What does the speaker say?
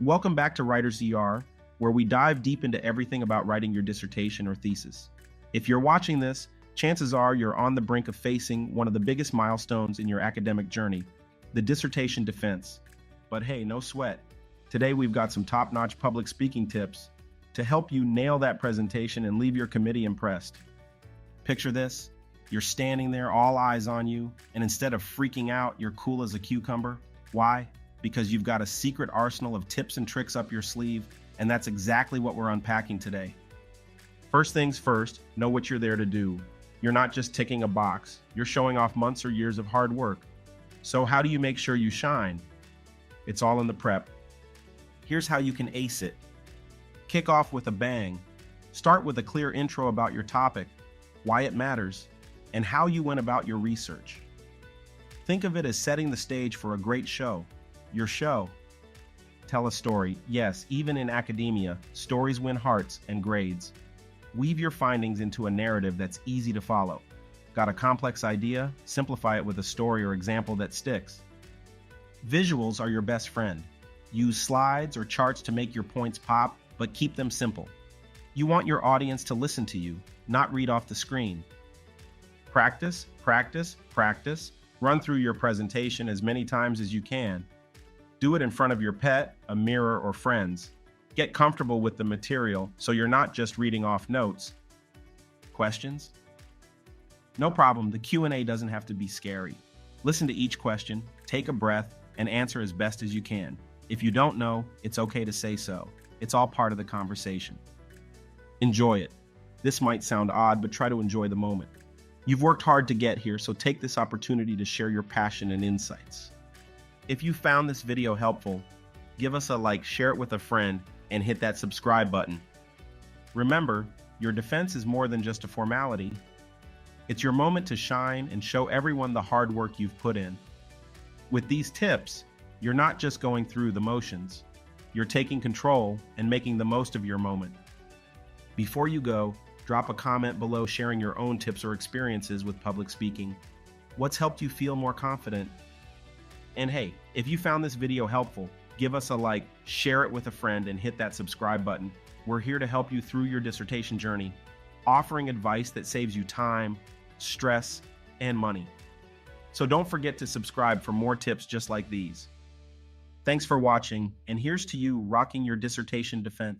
Welcome back to Writer's ER, where we dive deep into everything about writing your dissertation or thesis. If you're watching this, chances are you're on the brink of facing one of the biggest milestones in your academic journey, the dissertation defense. But hey, no sweat. Today we've got some top-notch public speaking tips to help you nail that presentation and leave your committee impressed. Picture this. You're standing there, all eyes on you, and instead of freaking out, you're cool as a cucumber. Why? Because you've got a secret arsenal of tips and tricks up your sleeve, and that's exactly what we're unpacking today. First things first, know what you're there to do. You're not just ticking a box, you're showing off months or years of hard work. So how do you make sure you shine? It's all in the prep. Here's how you can ace it. Kick off with a bang. Start with a clear intro about your topic, why it matters, and how you went about your research. Think of it as setting the stage for a great show. Your show. Tell a story. Yes, even in academia, stories win hearts and grades. Weave your findings into a narrative that's easy to follow. Got a complex idea? Simplify it with a story or example that sticks. Visuals are your best friend. Use slides or charts to make your points pop, but keep them simple. You want your audience to listen to you, not read off the screen. Practice, practice, practice. Run through your presentation as many times as you can. Do it in front of your pet, a mirror, or friends. Get comfortable with the material so you're not just reading off notes. Questions? No problem, the Q&A doesn't have to be scary. Listen to each question, take a breath, and answer as best as you can. If you don't know, it's okay to say so. It's all part of the conversation. Enjoy it. This might sound odd, but try to enjoy the moment. You've worked hard to get here, so take this opportunity to share your passion and insights. If you found this video helpful, give us a like, share it with a friend, and hit that subscribe button. Remember, your defense is more than just a formality. It's your moment to shine and show everyone the hard work you've put in. With these tips, you're not just going through the motions. You're taking control and making the most of your moment. Before you go, drop a comment below sharing your own tips or experiences with public speaking. What's helped you feel more confident? And hey, if you found this video helpful, give us a like, share it with a friend, and hit that subscribe button. We're here to help you through your dissertation journey, offering advice that saves you time, stress, and money. So don't forget to subscribe for more tips just like these. Thanks for watching, and here's to you rocking your dissertation defense.